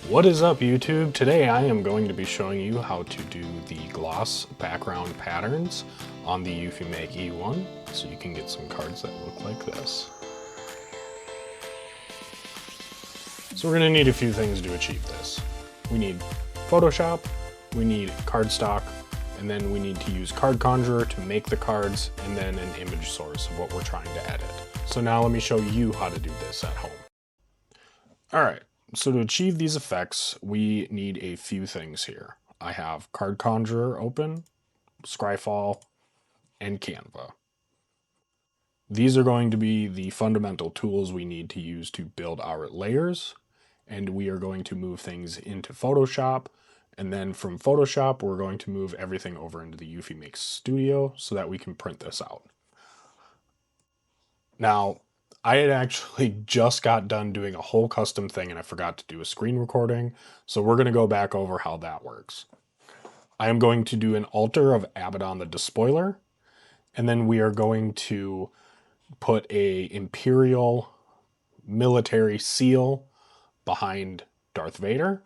What is up, YouTube? Today I am going to be showing you how to do the gloss background patterns on the Eufymake E1 so you can get some cards that look like this. So we're going to need a few things to achieve this. We need Photoshop, we need cardstock, and then we need to use Card Conjurer to make the cards, and then an image source of what we're trying to edit. So now let me show you how to do this at home. Alright. So to achieve these effects, we need a few things here. I have Card Conjurer open, Scryfall, and Canva. These are going to be the fundamental tools we need to use to build our layers, and we are going to move things into Photoshop, and then from Photoshop, we're going to move everything over into the Eufymake Studio so that we can print this out. Now, I had actually just got done doing a whole custom thing and I forgot to do a screen recording, so we're going to go back over how that works. I am going to do an altar of Abaddon the Despoiler, and then we are going to put a Imperial military seal behind Darth Vader.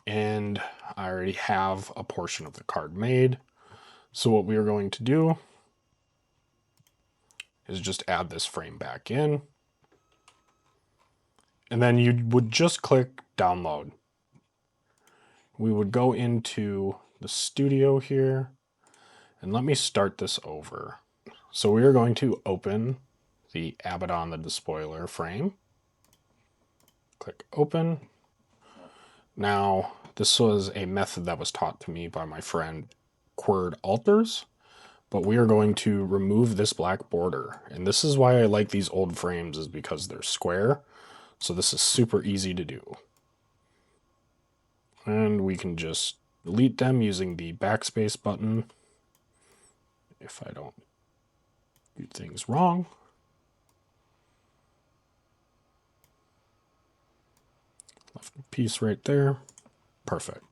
And I already have a portion of the card made. So what we are going to do is just add this frame back in. And then you would just click download. We would go into the studio here, and let me start this over. So we are going to open the Abaddon the Despoiler frame. Click open. Now, this was a method that was taught to me by my friend Querd Alters, but we are going to remove this black border. And this is why I like these old frames, is because they're square. So this is super easy to do. And we can just delete them using the backspace button if I don't do things wrong. Left a piece right there. Perfect.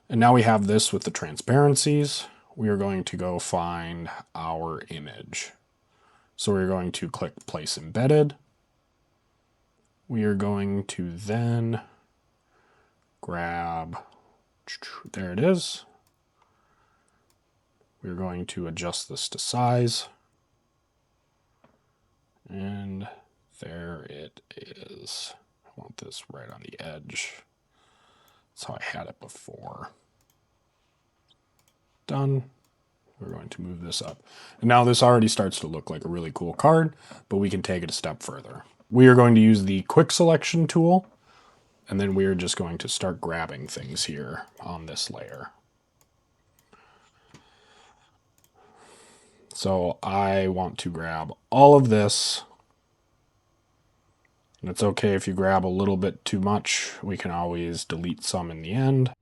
And now we have this with the transparencies. We are going to go find our image. So we're going to click Place Embedded. We are going to then grab, there it is. We're going to adjust this to size. And there it is. I want this right on the edge. That's how I had it before. Done. We're going to move this up. And now this already starts to look like a really cool card, but we can take it a step further. We are going to use the quick selection tool, and then we are just going to start grabbing things here on this layer. So I want to grab all of this. And it's okay if you grab a little bit too much. We can always delete some in the end.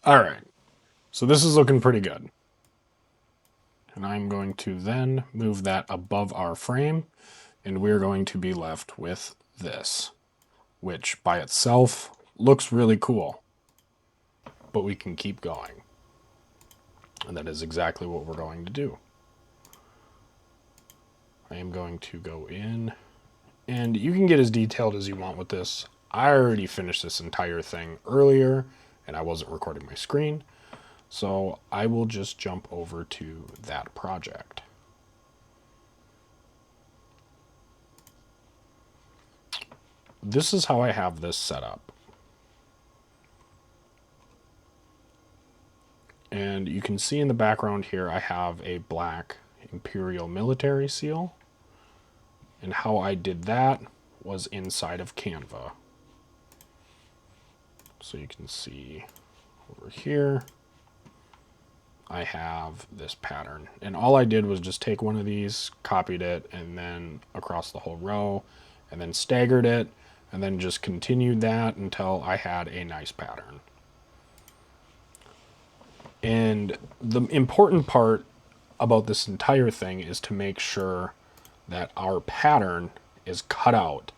All right, so this is looking pretty good. And I'm going to then move that above our frame, and we're going to be left with this, which by itself looks really cool, but we can keep going. And that is exactly what we're going to do. I am going to go in, and you can get as detailed as you want with this. I already finished this entire thing earlier, and I wasn't recording my screen, so I will just jump over to that project. This is how I have this set up. And you can see in the background here, I have a black Imperial military seal. And how I did that was inside of Canva. So you can see over here, I have this pattern. And all I did was just take one of these, copied it, and then across the whole row, and then staggered it, and then just continued that until I had a nice pattern. And the important part about this entire thing is to make sure that our pattern is cut out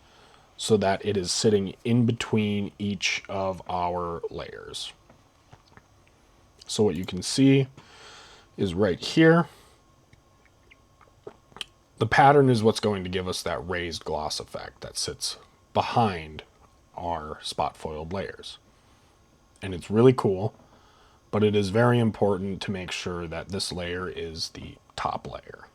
so that it is sitting in between each of our layers. So what you can see is right here, the pattern is what's going to give us that raised gloss effect that sits behind our spot foiled layers. And it's really cool, but it is very important to make sure that this layer is the top layer.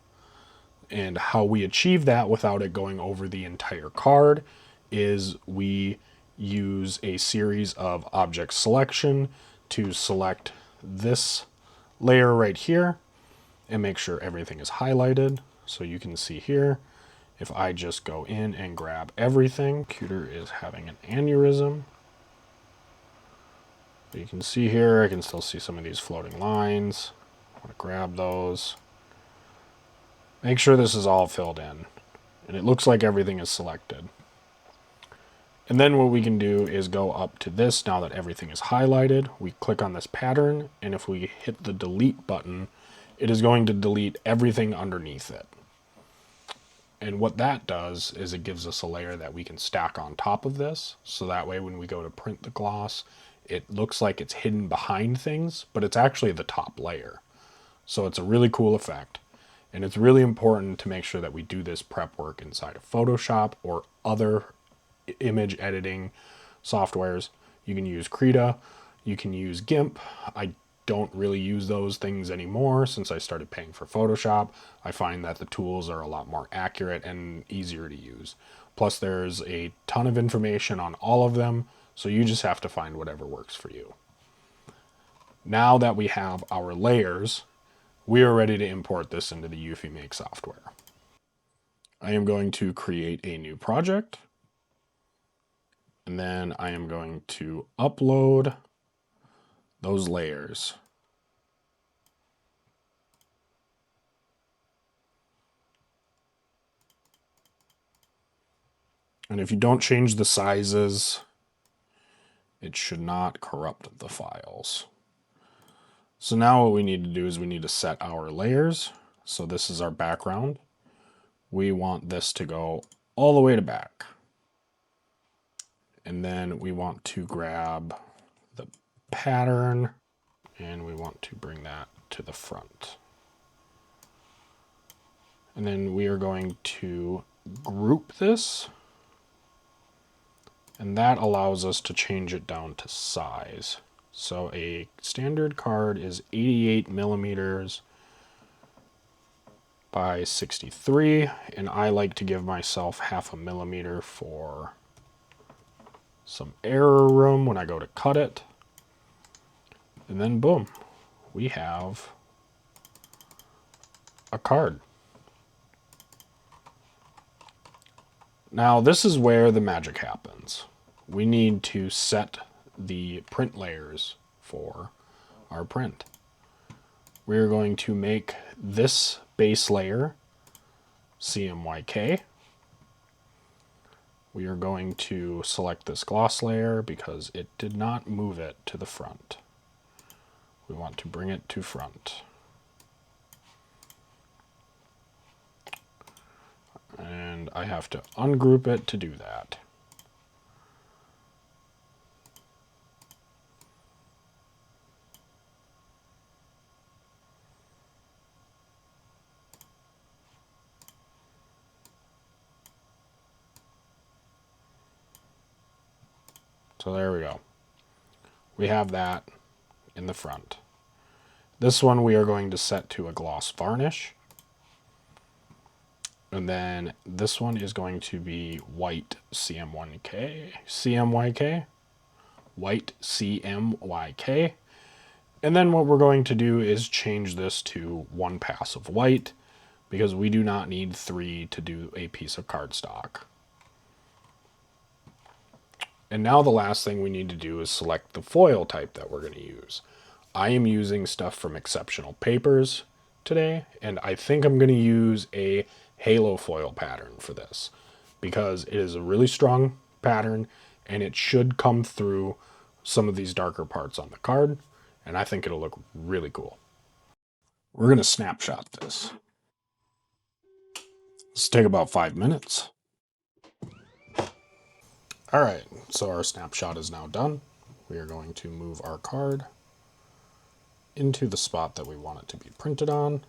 And how we achieve that without it going over the entire card is we use a series of object selection to select this layer right here and make sure everything is highlighted. So you can see here, if I just go in and grab everything, computer is having an aneurysm. But you can see here, I can still see some of these floating lines. I want to grab those. Make sure this is all filled in. And it looks like everything is selected. And then what we can do is go up to this. Now that everything is highlighted, we click on this pattern, and if we hit the delete button, it is going to delete everything underneath it. And what that does is it gives us a layer that we can stack on top of this, so that way when we go to print the gloss, it looks like it's hidden behind things, but it's actually the top layer. So it's a really cool effect. And it's really important to make sure that we do this prep work inside of Photoshop or other image editing softwares. You can use Krita, you can use GIMP. I don't really use those things anymore since I started paying for Photoshop. I find that the tools are a lot more accurate and easier to use. Plus there's a ton of information on all of them, so you just have to find whatever works for you. Now that we have our layers, we are ready to import this into the Eufymake software. I am going to create a new project, and then I am going to upload those layers. And if you don't change the sizes, it should not corrupt the files. So now what we need to do is we need to set our layers. So this is our background. We want this to go all the way to back. And then we want to grab the pattern and we want to bring that to the front. And then we are going to group this, and that allows us to change it down to size. So a standard card is 88 millimeters by 63, and I like to give myself 0.5 millimeter for some error room when I go to cut it. And then boom, we have a card. Now this is where the magic happens. We need to set the print layers for our print. We're going to make this base layer CMYK. We are going to select this gloss layer because it did not move it to the front. We want to bring it to front. And I have to ungroup it to do that. So there we go. We have that in the front. This one we are going to set to a gloss varnish. And then this one is going to be white CMYK, white CMYK. And then what we're going to do is change this to 1 pass of white because we do not need 3 to do a piece of cardstock. And now the last thing we need to do is select the foil type that we're going to use. I am using stuff from Exceptional Papers today, and I think I'm going to use a halo foil pattern for this because it is a really strong pattern and it should come through some of these darker parts on the card, and I think it'll look really cool. We're going to snapshot this. This will take about 5 minutes. All right, so our snapshot is now done. We are going to move our card into the spot that we want it to be printed on.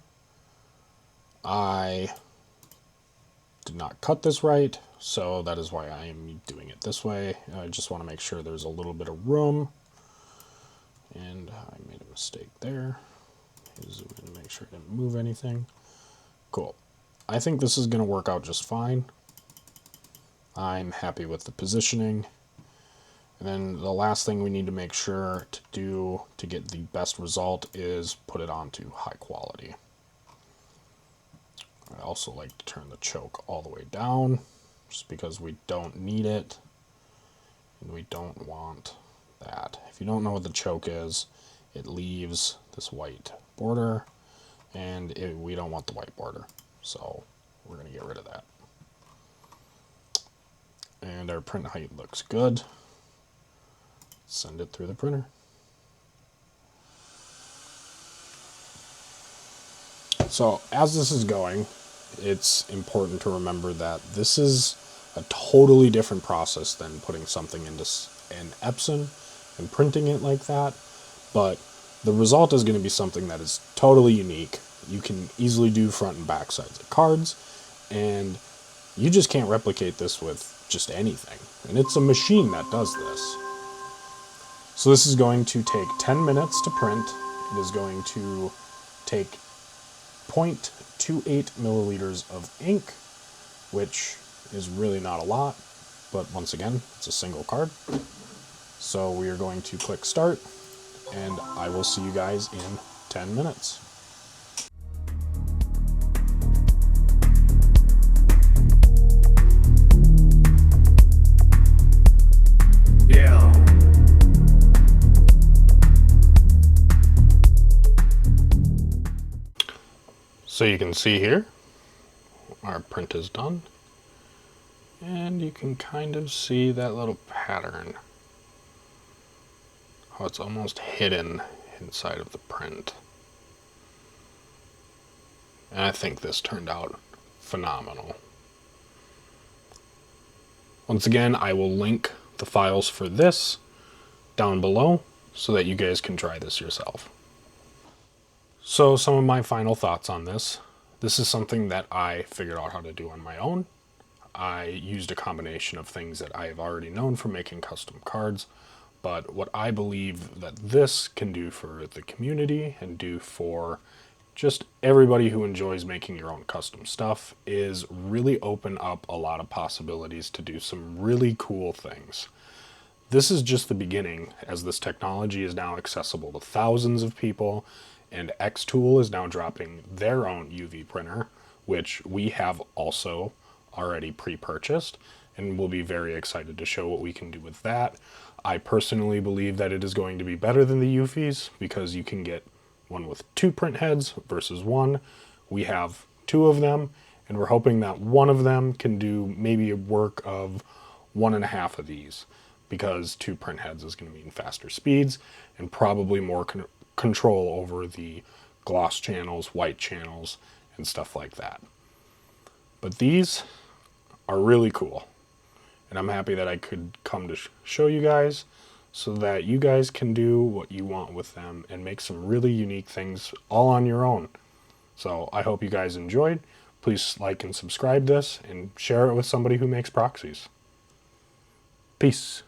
I did not cut this right, so that is why I am doing it this way. I just want to make sure there's a little bit of room, and I made a mistake there. Zoom in to make sure I didn't move anything. Cool. I think this is going to work out just fine. I'm happy with the positioning. And then the last thing we need to make sure to do to get the best result is put it onto high quality. I also like to turn the choke all the way down just because we don't need it and we don't want that. If you don't know what the choke is, it leaves this white border and we don't want the white border. So we're going to get rid of that. And our print height looks good. Send it through the printer. So as this is going, it's important to remember that this is a totally different process than putting something into an Epson and printing it like that. But the result is going to be something that is totally unique. You can easily do front and back sides of cards, and you just can't replicate this with just anything. And it's a machine that does this. So this is going to take 10 minutes to print. It is going to take 0.28 milliliters of ink, which is really not a lot, but once again, it's a single card. So we are going to click start, and I will see you guys in 10 minutes. So you can see here, our print is done, and you can kind of see that little pattern, how it's almost hidden inside of the print. And I think this turned out phenomenal. Once again, I will link the files for this down below so that you guys can try this yourself. So some of my final thoughts on this. This is something that I figured out how to do on my own. I used a combination of things that I have already known from making custom cards, but what I believe that this can do for the community and do for just everybody who enjoys making your own custom stuff is really open up a lot of possibilities to do some really cool things. This is just the beginning, as this technology is now accessible to thousands of people, and Xtool is now dropping their own UV printer, which we have also already pre-purchased, and we'll be very excited to show what we can do with that. I personally believe that it is going to be better than the Eufys because you can get one with 2 print heads versus 1. We have 2 of them, and we're hoping that one of them can do maybe a work of 1.5 of these, because 2 print heads is going to mean faster speeds and probably more control over the gloss channels, white channels, and stuff like that. But these are really cool, and I'm happy that I could come to show you guys so that you guys can do what you want with them and make some really unique things all on your own. So I hope you guys enjoyed. Please like and subscribe this and share it with somebody who makes proxies. Peace.